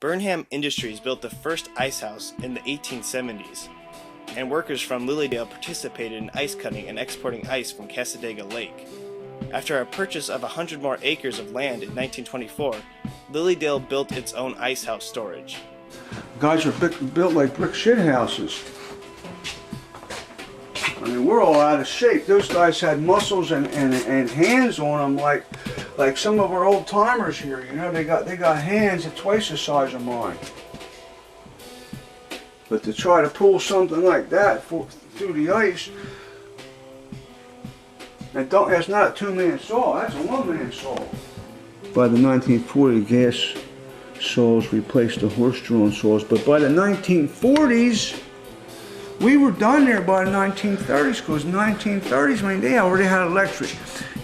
Burnham Industries built the first ice house in the 1870s, and workers from Lilydale participated in ice cutting and exporting ice from Cassadaga Lake. After a purchase of 100 more acres of land in 1924, Lilydale built its own ice house storage. Guys are built like brick shit houses. I mean, we're all out of shape. Those guys had muscles and hands on them like some of our old timers here. You know, they got hands that twice the size of mine. But to try to pull something like that through the ice, that's not a two-man saw, that's a one-man saw. By the 1940s, gas saws replaced the horse-drawn saws, but by the 1940s, we were done there by the 1930s, because 1930s, I mean, they already had electric.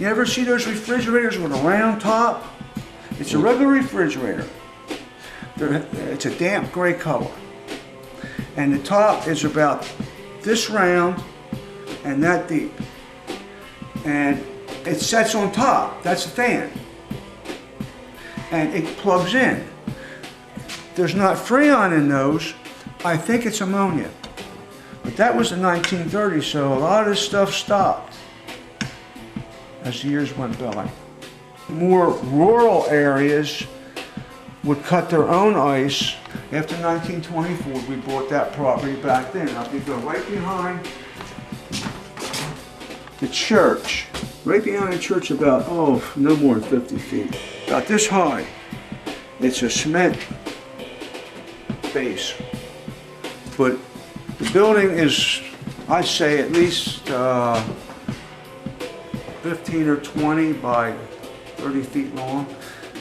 You ever see those refrigerators with a round top? It's a regular refrigerator. It's a damp gray color. And the top is about this round and that deep. And it sets on top, that's the fan. And it plugs in. There's not Freon in those, I think it's ammonia. But that was the 1930s, so a lot of this stuff stopped as the years went by. More rural areas would cut their own ice. After 1924, we bought that property back then. Now, if you go right behind the church, right behind the church about, no more than 50 feet, about this high. It's a cement base. But the building is, I'd say, at least 15 or 20 by 30 feet long.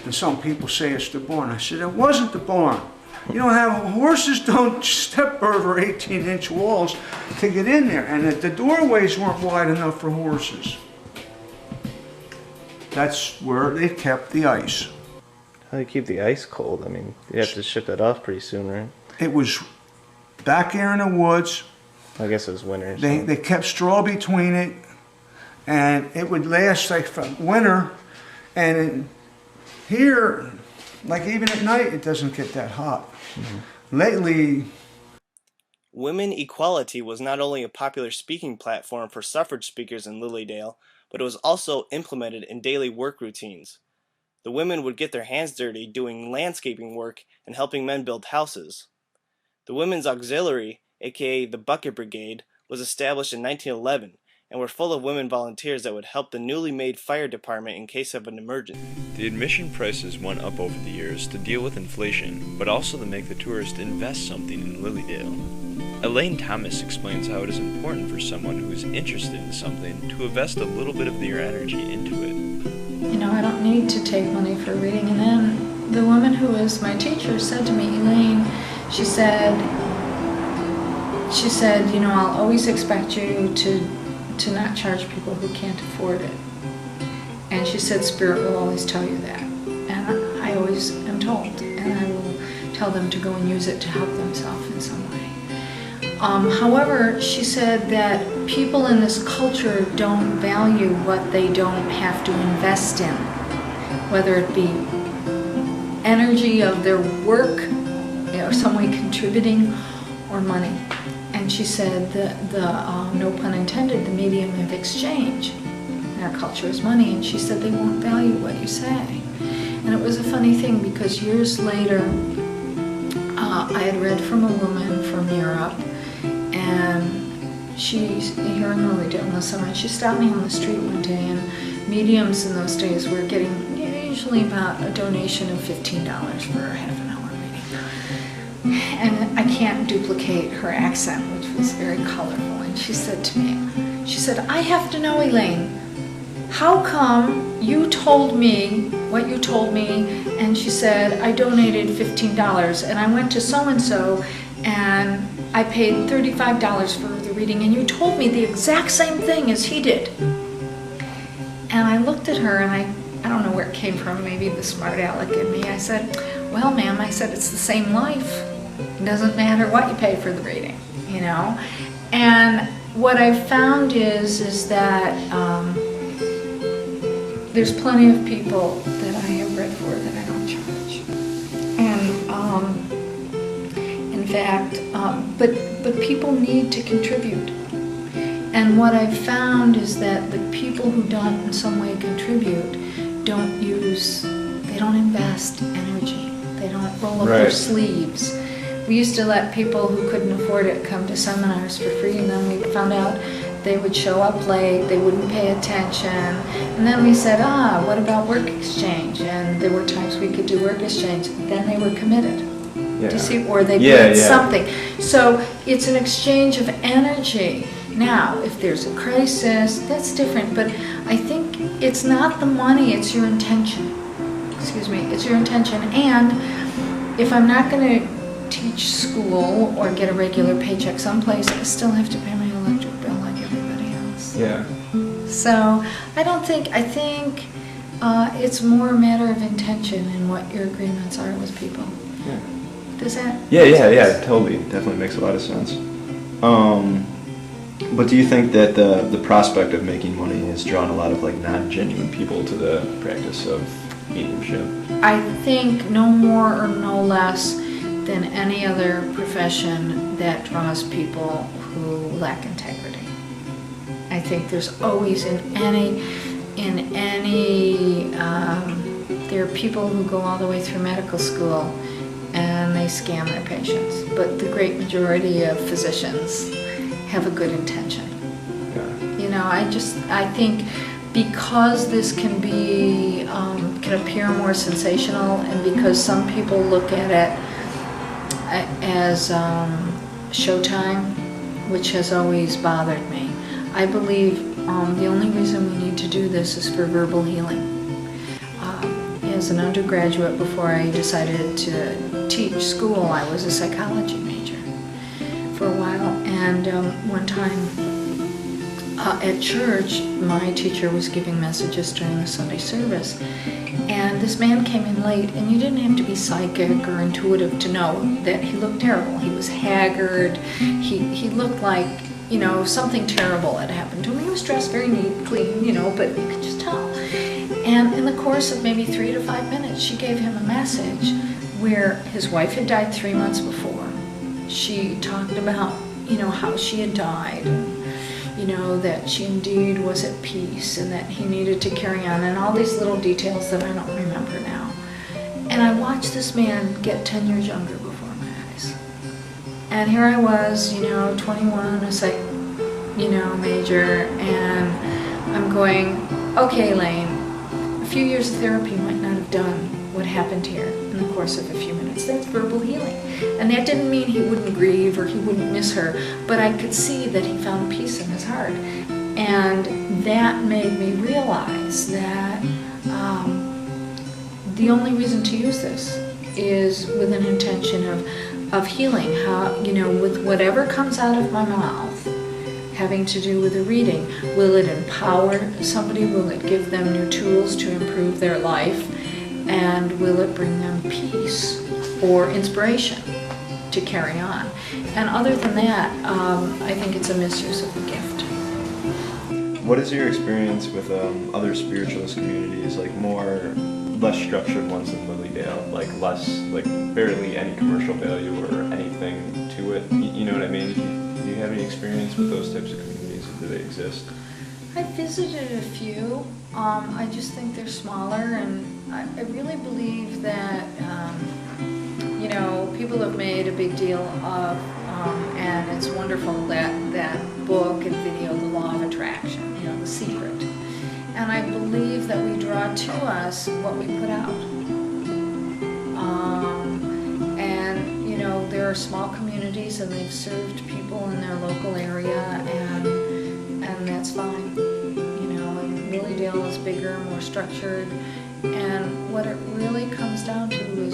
And some people say it's the barn. I said, it wasn't the barn. You don't have, horses don't step over 18-inch walls to get in there. And the doorways weren't wide enough for horses. That's where they kept the ice. How do you keep the ice cold? I mean, you have to ship that off pretty soon, right? It was back there in the woods. I guess it was winter. They kept straw between it, and it would last like from winter. And here, like even at night, it doesn't get that hot. Mm-hmm. Lately, women equality was not only a popular speaking platform for suffrage speakers in Lilydale, but it was also implemented in daily work routines. The women would get their hands dirty doing landscaping work and helping men build houses. The Women's Auxiliary, aka the Bucket Brigade, was established in 1911 and were full of women volunteers that would help the newly made fire department in case of an emergency. The admission prices went up over the years to deal with inflation, but also to make the tourist invest something in Lilydale. Elaine Thomas explains how it is important for someone who is interested in something to invest a little bit of their energy into it. You know, I don't need to take money for reading. And then the woman who was my teacher said to me, Elaine, she said, you know, I'll always expect you to not charge people who can't afford it. And she said, Spirit will always tell you that. And I always am told. And I will tell them to go and use it to help themselves in some way. However, she said that people in this culture don't value what they don't have to invest in, whether it be energy of their work, or some way contributing, or money. And she said the no pun intended, the medium of exchange in our culture is money. And she said they won't value what you say. And it was a funny thing because years later, I had read from a woman from Europe, and she's here in Lilydale in the summer, and she stopped me on the street one day, and mediums in those days were getting usually about a donation of $15 for a half an hour reading. And I can't duplicate her accent, which was very colorful, and she said to me, she said, I have to know, Elaine, how come you told me what you told me, and she said, I donated $15, and I went to so-and-so, and I paid $35 for the reading, and you told me the exact same thing as he did. And I looked at her, and I don't know where it came from, maybe the smart aleck in me. I said, well, ma'am, I said, it's the same life. It doesn't matter what you pay for the reading, you know? And what I've found is that there's plenty of people that I have read for that I don't charge. And fact, but people need to contribute. And what I've found is that the people who don't in some way contribute they don't invest energy. They don't roll up their sleeves. We used to let people who couldn't afford it come to seminars for free, and then we found out they would show up late, they wouldn't pay attention, and then we said, what about work exchange? And there were times we could do work exchange. Then they were committed. Yeah. Do you see? Or they did something. So it's an exchange of energy. Now, if there's a crisis, that's different, but I think it's not the money, it's your intention. It's your intention. And if I'm not going to teach school or get a regular paycheck someplace, I still have to pay my electric bill like everybody else. Yeah. So I think it's more a matter of intention and what your agreements are with people. Yeah. Does that? Yeah, totally. Definitely makes a lot of sense. But do you think that the prospect of making money has drawn a lot of like non-genuine people to the practice of mediumship? I think no more or no less than any other profession that draws people who lack integrity. I think there's always there are people who go all the way through medical school and they scam their patients, but the great majority of physicians have a good intention. Yeah. You know, I think because this can appear more sensational, and because some people look at it as showtime, which has always bothered me. I believe the only reason we need to do this is for verbal healing. As an undergraduate, before I decided to teach school, I was a psychology major for a while, and one time at church, my teacher was giving messages during the Sunday service, and this man came in late, and you didn't have to be psychic or intuitive to know that he looked terrible. He was haggard. He looked like, something terrible had happened to him. He was dressed very neat, clean, but you could just tell. And in the course of maybe 3 to 5 minutes, she gave him a message where his wife had died 3 months before. She talked about, how she had died, and, that she indeed was at peace, and that he needed to carry on, and all these little details that I don't remember now. And I watched this man get 10 years younger before my eyes. And here I was, 21, a psych, major, and I'm going, okay, Elaine, a few years of therapy might not have done what happened here in the course of a few minutes. That's verbal healing. And that didn't mean he wouldn't grieve or he wouldn't miss her, but I could see that he found peace in his heart. And that made me realize that the only reason to use this is with an intention of healing. How, with whatever comes out of my mouth, having to do with a reading, will it empower somebody? Will it give them new tools to improve their life? And will it bring them peace or inspiration to carry on? And other than that, I think it's a misuse of the gift. What is your experience with other spiritualist communities, like less structured ones than Lilydale, like barely any commercial value or anything to it? You know what I mean? Do you have any experience with those types of communities, or do they exist? I visited a few. I just think they're smaller, and I really believe that people have made a big deal of, and it's wonderful that book and video, The Law of Attraction, The Secret. And I believe that we draw to us what we put out. There are small communities, and they've served people in their local area, and that's fine. Lilydale is bigger, more structured, and what it really comes down to is